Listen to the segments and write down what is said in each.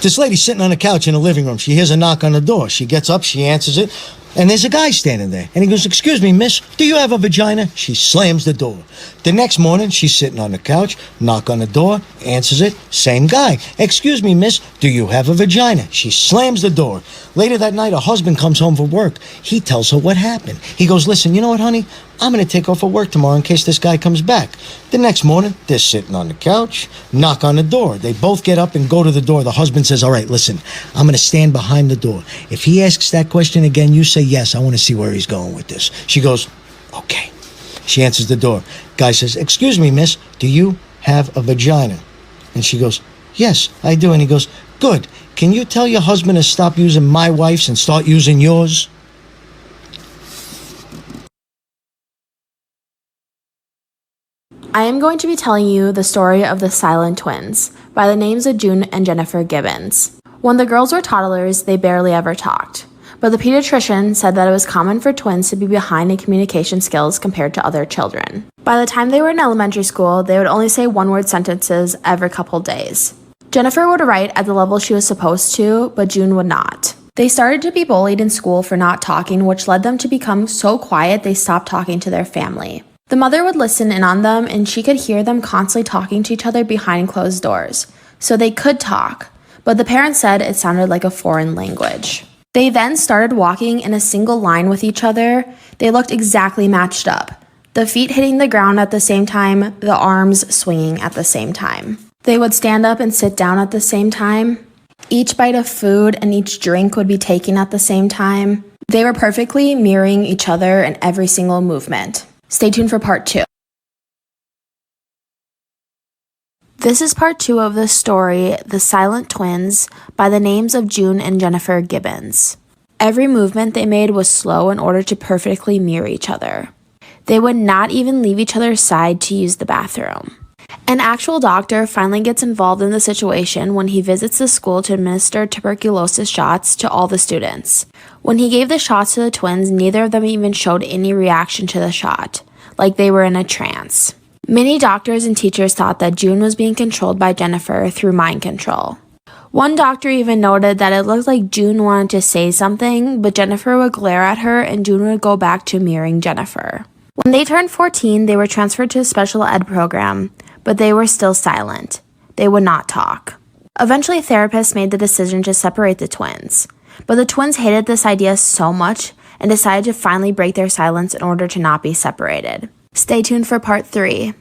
This lady's sitting on the couch in the living room. She hears a knock on the door. She gets up, she answers it, and there's a guy standing there. And he goes, "Excuse me, miss, do you have a vagina?" She slams the door. The next morning, she's sitting on the couch, knock on the door, answers it, same guy. "Excuse me, miss, do you have a vagina?" She slams the door. Later that night, her husband comes home from work. He tells her what happened. He goes, "Listen, you know what, honey? I'm going to take off for work tomorrow in case this guy comes back." The next morning, they're sitting on the couch, knock on the door. They both get up and go to the door. The husband says, "All right, listen, I'm going to stand behind the door. If he asks that question again, you say yes. I want to see where he's going with this." She goes, "Okay." She answers the door. Guy says, "Excuse me, miss, do you have a vagina?" And she goes, "Yes, I do." And he goes, "Good. Can you tell your husband to stop using my wife's and start using yours?" I am going to be telling you the story of the Silent Twins by the names of June and Jennifer Gibbons. When the girls were toddlers, they barely ever talked, but the pediatrician said that it was common for twins to be behind in communication skills compared to other children. By the time they were in elementary school, they would only say one-word sentences every couple days. Jennifer would write at the level she was supposed to, but June would not. They started to be bullied in school for not talking, which led them to become so quiet they stopped talking to their family. The mother would listen in on them, and she could hear them constantly talking to each other behind closed doors. So they could talk, but the parents said it sounded like a foreign language. They then started walking in a single line with each other. They looked exactly matched up. The feet hitting the ground at the same time, the arms swinging at the same time. They would stand up and sit down at the same time. Each bite of food and each drink would be taken at the same time. They were perfectly mirroring each other in every single movement. Stay tuned for part 2. This is part 2 of the story, The Silent Twins, by the names of June and Jennifer Gibbons. Every movement they made was slow in order to perfectly mirror each other. They would not even leave each other's side to use the bathroom. An actual doctor finally gets involved in the situation when he visits the school to administer tuberculosis shots to all the students. When he gave the shots to the twins, neither of them even showed any reaction to the shot, like they were in a trance. Many doctors and teachers thought that June was being controlled by Jennifer through mind control. One doctor even noted that it looked like June wanted to say something, but Jennifer would glare at her and June would go back to mirroring Jennifer. When they turned 14, they were transferred to a special ed program, but they were still silent. They would not talk. Eventually, therapists made the decision to separate the twins, but the twins hated this idea so much and decided to finally break their silence in order to not be separated. Stay tuned for part 3.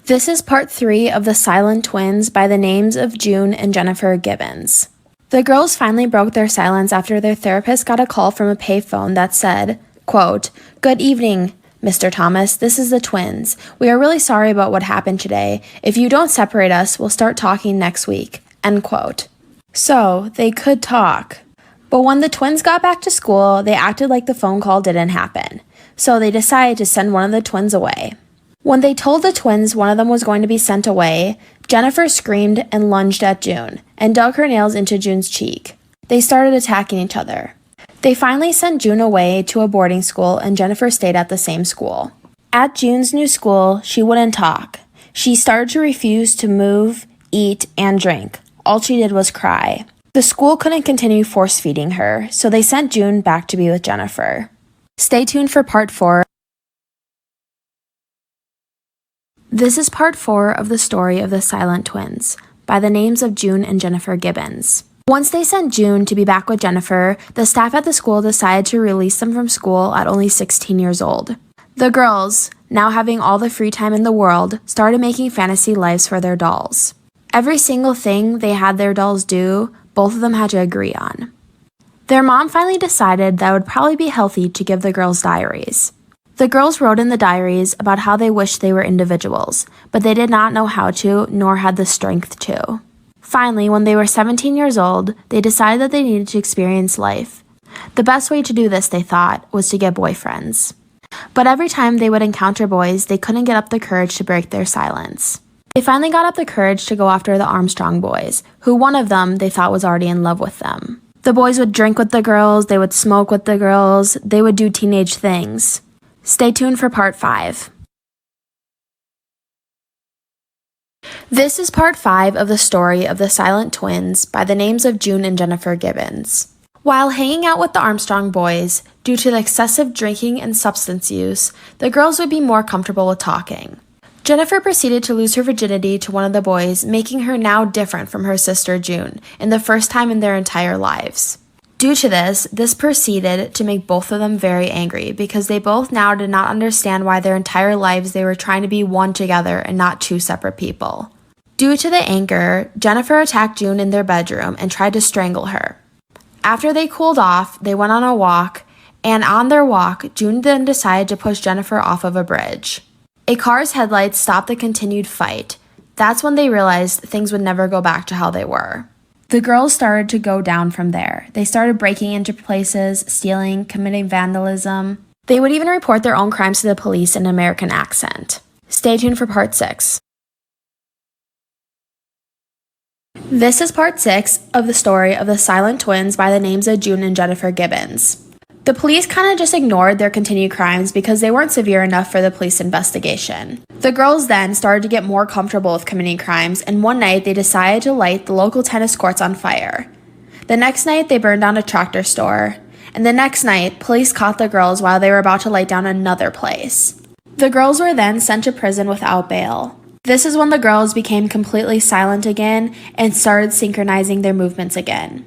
This is part 3 of The Silent Twins by the names of June and Jennifer Gibbons. The girls finally broke their silence after their therapist got a call from a payphone that said, quote, "Good evening, Mr. Thomas, this is the twins. We are really sorry about what happened today. If you don't separate us, we'll start talking next week." End quote. So, they could talk. But when the twins got back to school, they acted like the phone call didn't happen. So they decided to send one of the twins away. When they told the twins one of them was going to be sent away, Jennifer screamed and lunged at June and dug her nails into June's cheek. They started attacking each other. They finally sent June away to a boarding school and Jennifer stayed at the same school. At June's new school, she wouldn't talk. She started to refuse to move, eat, and drink. All she did was cry. The school couldn't continue force-feeding her, so they sent June back to be with Jennifer. Stay tuned for part 4. This is part 4 of the story of the Silent Twins, by the names of June and Jennifer Gibbons. Once they sent June to be back with Jennifer, the staff at the school decided to release them from school at only 16 years old. The girls, now having all the free time in the world, started making fantasy lives for their dolls. Every single thing they had their dolls do, both of them had to agree on. Their mom finally decided that it would probably be healthy to give the girls diaries. The girls wrote in the diaries about how they wished they were individuals, but they did not know how to, nor had the strength to. Finally, when they were 17 years old, they decided that they needed to experience life. The best way to do this, they thought, was to get boyfriends. But every time they would encounter boys, they couldn't get up the courage to break their silence. They finally got up the courage to go after the Armstrong boys, who one of them they thought was already in love with them. The boys would drink with the girls, they would smoke with the girls, they would do teenage things. Stay tuned for part 5. This is part 5 of the story of the silent twins by the names of June and Jennifer Gibbons. While hanging out with the Armstrong boys, due to the excessive drinking and substance use, the girls would be more comfortable with talking. Jennifer proceeded to lose her virginity to one of the boys, making her now different from her sister June, in the first time in their entire lives. Due to this proceeded to make both of them very angry because they both now did not understand why their entire lives they were trying to be one together and not two separate people. Due to the anger, Jennifer attacked June in their bedroom and tried to strangle her. After they cooled off, they went on a walk, and on their walk, June then decided to push Jennifer off of a bridge. A car's headlights stopped the continued fight. That's when they realized things would never go back to how they were. The girls started to go down from there. They started breaking into places, stealing, committing vandalism. They would even report their own crimes to the police in an American accent. Stay tuned for part 6. This is part 6 of the story of the silent twins by the names of June and Jennifer Gibbons. The police kind of just ignored their continued crimes because they weren't severe enough for the police investigation. The girls then started to get more comfortable with committing crimes, and one night they decided to light the local tennis courts on fire. The next night they burned down a tractor store, and the next night police caught the girls while they were about to light down another place. The girls were then sent to prison without bail. This is when the girls became completely silent again and started synchronizing their movements again.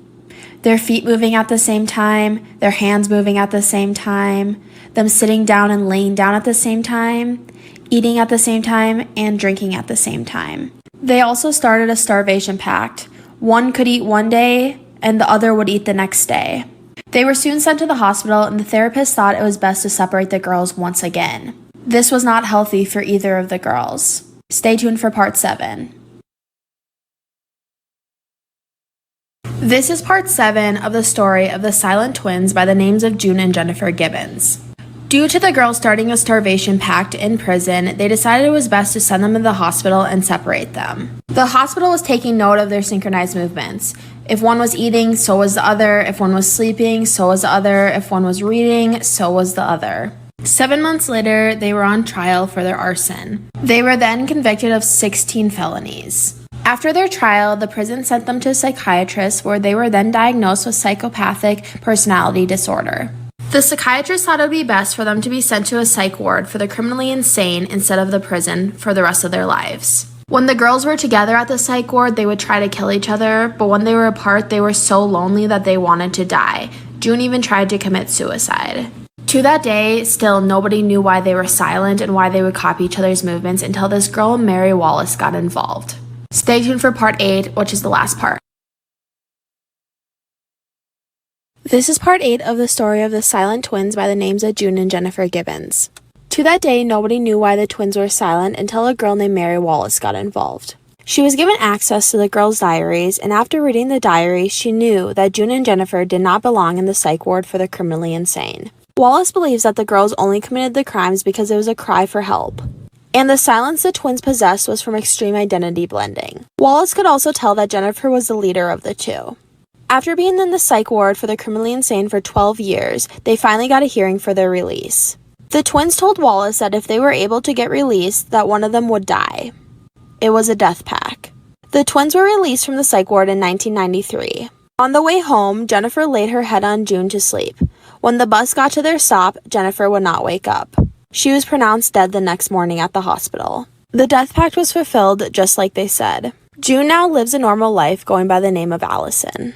Their feet moving at the same time, their hands moving at the same time, them sitting down and laying down at the same time, eating at the same time, and drinking at the same time. They also started a starvation pact. One could eat one day, and the other would eat the next day. They were soon sent to the hospital, and the therapist thought it was best to separate the girls once again. This was not healthy for either of the girls. Stay tuned for part 7. This is part 7 of the story of the silent twins by the names of June and Jennifer Gibbons. Due to the girls starting a starvation pact in prison, they decided it was best to send them to the hospital and separate them. The hospital was taking note of their synchronized movements. If one was eating, so was the other. If one was sleeping, so was the other. If one was reading, so was the other. 7 months later, they were on trial for their arson. They were then convicted of 16 felonies. After their trial, the prison sent them to a psychiatrist where they were then diagnosed with psychopathic personality disorder. The psychiatrist thought it would be best for them to be sent to a psych ward for the criminally insane instead of the prison for the rest of their lives. When the girls were together at the psych ward, they would try to kill each other, but when they were apart, they were so lonely that they wanted to die. June even tried to commit suicide. To that day, still nobody knew why they were silent and why they would copy each other's movements until this girl, Mary Wallace, got involved. Stay tuned for part 8, which is the last part. This is part 8 of the story of the silent twins by the names of June and Jennifer Gibbons. To that day, nobody knew why the twins were silent until a girl named Mary Wallace got involved. She was given access to the girls' diaries, and after reading the diaries, she knew that June and Jennifer did not belong in the psych ward for the criminally insane. Wallace believes that the girls only committed the crimes because it was a cry for help. And the silence the twins possessed was from extreme identity blending. Wallace could also tell that Jennifer was the leader of the two. After being in the psych ward for the criminally insane for 12 years, they finally got a hearing for their release. The twins told Wallace that if they were able to get released, that one of them would die. It was a death pact. The twins were released from the psych ward in 1993. On the way home, Jennifer laid her head on June to sleep. When the bus got to their stop, Jennifer would not wake up. She was pronounced dead the next morning at the hospital. The death pact was fulfilled just like they said. June now lives a normal life going by the name of Allison.